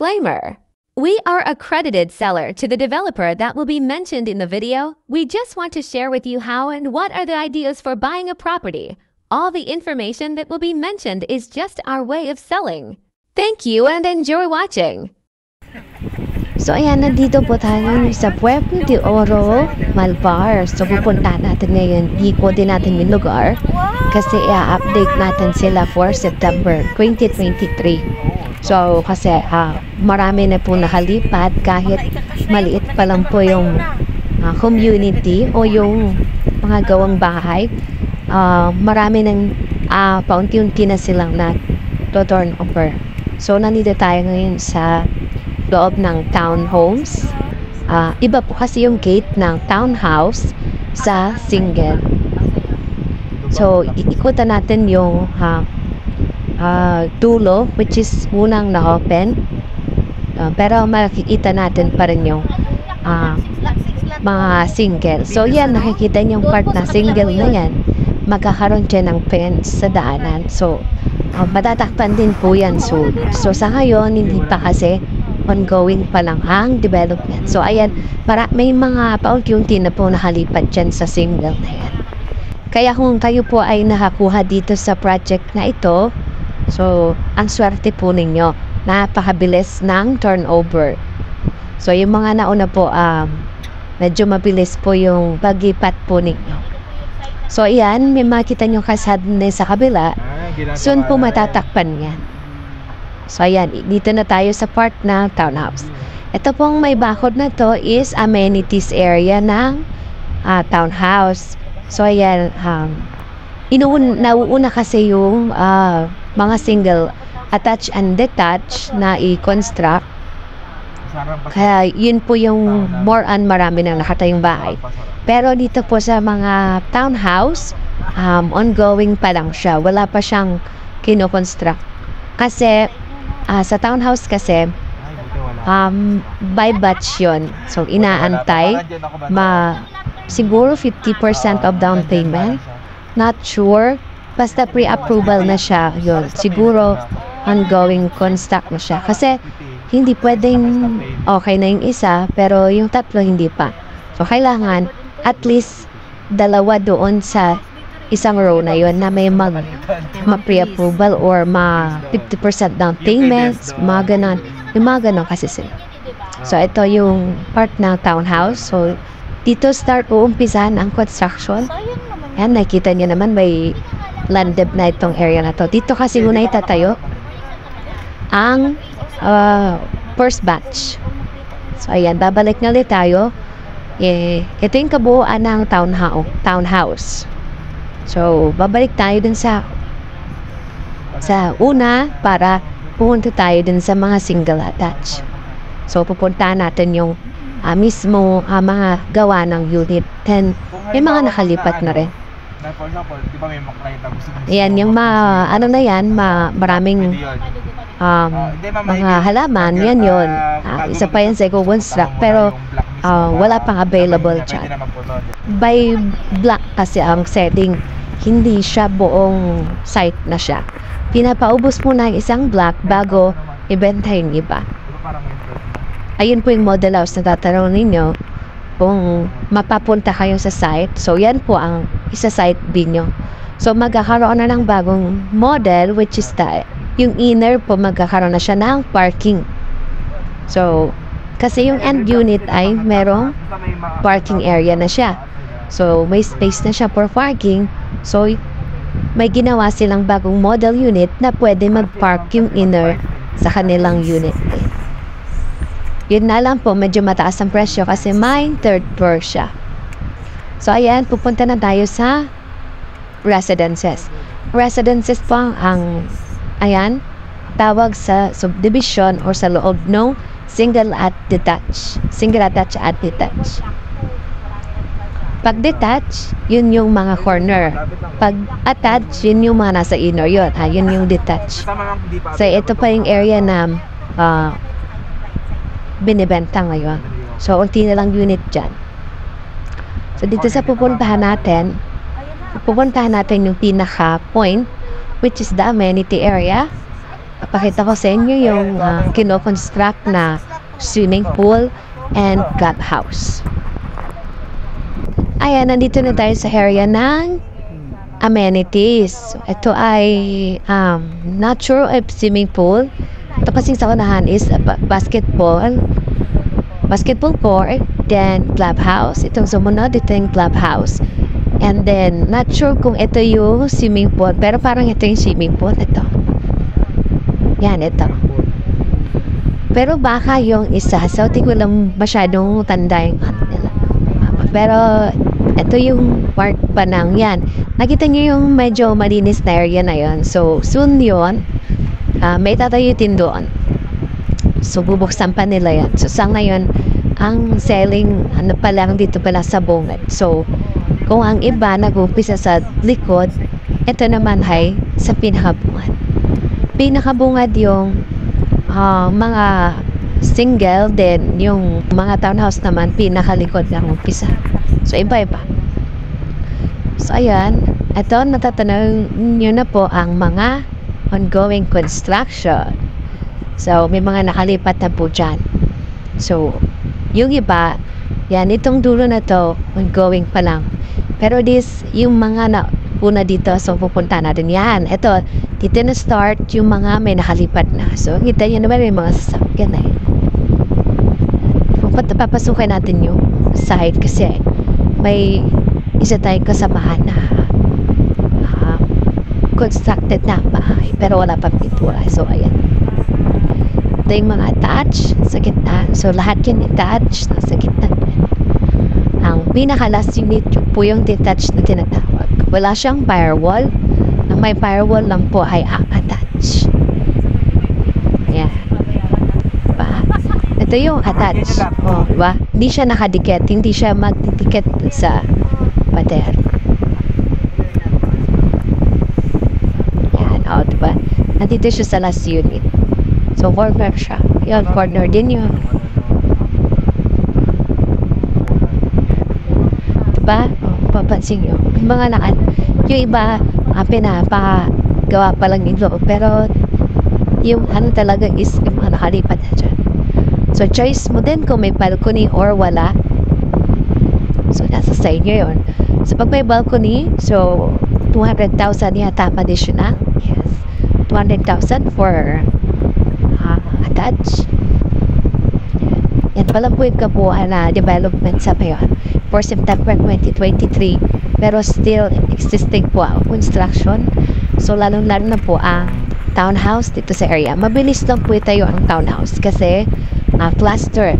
Disclaimer. We are accredited seller to the developer that will be mentioned in the video. We just want to share with you how and what are the ideas for buying a property. All the information that will be mentioned is just our way of selling. Thank you and enjoy watching. So ayan, nandito po tayo sa Puerto de Oro, Malvar. So pupunta natin ngayon, ikotin natin yung lugar kasi i-update natin sila for September 2023. So kasi marami na po nakalipat kahit maliit pa lang po yung community o yung mga gawang bahay. Marami ng paunti-unti na silang turn over. So nandito tayo ngayon sa loob ng townhomes. Iba po kasi yung gate ng townhouse sa single. So ikutan natin yung dulo, which is unang na-open. Pero makikita natin pa rin yung mga single. So yan, nakikita niyo yung part na single na yan. Magkakaroon dyan ng fence sa daanan. So matatakpan din po yan soon. So sa ngayon, hindi pa kasi ongoing pa lang ang development. So ayan, may mga paunti-unti na po nakalipat dyan sa single na yan. Kaya kung kayo po ay nakakuha dito sa project na ito, so ang swerte po ninyo, napakabilis ng turnover. So yung mga nauna po, medyo mabilis po yung paglipat po ninyo. So ayan, may makita nyo kasad na sa kabila, soon po matatakpan yan. So ayan, dito na tayo sa part na townhouse. Ito pong may bakod na to is amenities area ng townhouse. So ayan, nauuna kasi yung mga single attached and detached na i-construct. Kaya yun po yung more on marami nang nakatayong bahay. Pero dito po sa mga townhouse, ongoing pa lang siya. Wala pa siyang kinoconstruct. Kasi sa townhouse kasi by batch yun. So inaantay siguro 50% of down payment. Not sure. Basta pre-approval na siya, yun. Siguro ongoing construct na siya. Kasi hindi pwedeng okay na yung isa, pero yung tatlo hindi pa. So kailangan at least dalawa doon sa isang row na yun na may ma-pre-approval or 50% down payments, mga ganon. Yung mga ganon kasi sila. So ito yung part ng townhouse. So dito start uumpisahan ang construction. Yan, nakita niyo naman may landed na itong area na to. Dito kasi muna itatayo ang first batch. So ayan, babalik na ulit tayo. Ito yung kabuuan ng townhouse. So babalik tayo dun sa una para pumunta tayo dun sa mga single attached. So pupunta natin yung mismo mga gawa ng unit 10. Yung mga nakalipat na rin. Ayan, yung maraming mga halaman, yan yun. Isa pa yan sa eco-construct, pero wala pang available dyan. By block kasi ang setting, hindi siya buong site na siya. Pinapaubos muna ang isang block bago ibenta yung iba. Ayun po yung model house na tatanong ninyo. Kung mapapunta kayo sa site, so yan po ang isa-site B nyo. So magkakaroon na ng bagong model, which is yung inner po magkakaroon na siya ng parking. So kasi yung end unit ay merong parking area na siya. So may space na siya for parking. So may ginawa silang bagong model unit na pwede mag-park yung inner sa kanilang unit. Yun na lang po, medyo mataas ang presyo kasi may third floor siya. So ayan, pupunta na tayo sa residences. Residences po ayan, tawag sa subdivision or sa loob ng single at detached. Single attached at detached. Pag detached, yun yung mga corner. Pag attached, yun yung mga nasa inner. Yun yung detached. So ito pa yung area na binibenta ngayon. So, unti na lang unit dyan. So, dito sa pupuntahan natin yung pinaka point, which is the amenity area. Papakita ko sa inyo yung kinoconstruct na swimming pool and clubhouse. Ayan, nandito na tayo sa area ng amenities. So, ito ay not sure if swimming pool. Ito kasing sa unahan is basketball court, then clubhouse. Itong sumunod, ito yung clubhouse. And then, not sure kung ito yung swimming pool, pero parang ito yung swimming pool. Ito. Yan, ito. Pero baka yung isa, so di ko lang masyadong tanda yung nila. Pero, ito yung part pa ng yan. Nakita nyo yung medyo malinis na area na yun. So, soon yun, may tatayutin doon. So, bubuksan pa nila yan. So, sa ngayon, ang selling, ano pa lang dito pala sa bungad. So, kung ang iba nag-umpisa sa likod, ito naman ay sa pinakabungad. Pinakabungad yung mga single, then yung mga townhouse naman, pinakalikod ng umpisa. So, iba-iba. So, ayan. Ito, natatanaw nyo na po ang mga ongoing construction. So, may mga nakalipat na po dyan. So, yung iba, yan, itong dulo na to, ongoing pa lang. Pero yung mga una dito, so pupunta natin yan. Ito, dito na start yung mga may nakalipat na. So, kita nyo naman may mga sasakyan eh. Papasukin natin yung side kasi may isa tayong kasamahan na constructed na bahay pero wala pa pintura. So, ayan. Ito yung mga attached sa gitna. So, lahat yan attached sa gitna. Ang pinaka-last unit po yung detached na tinatawag. Wala siyang firewall. Ang may firewall lang po ay attached. Ayan. Diba? Ito yung attached. O, diba? Hindi siya nakadikit. Hindi siya magdidikit sa pader. Ayan. O, diba? Nandito siya sa last unit. So, corner siya. Yun, corner din yun. Diba? O, papansin nyo. Yung mga yung iba, pinapagawa pa lang yung loob. Pero, yung ano talaga is yung mga nakalipat na dyan. So, choice mo din kung may balcony or wala. So, nasa sa inyo yun. So, pag may balcony, so, 200,000 yata additional. Yes. 200,000 for attached. Yan pala po yung kabuuan na development sa ngayon for September 2023. Pero still existing po ang construction. So, lalong-lalo na po ang townhouse dito sa area. Mabilis lang po tayo ang townhouse kasi cluster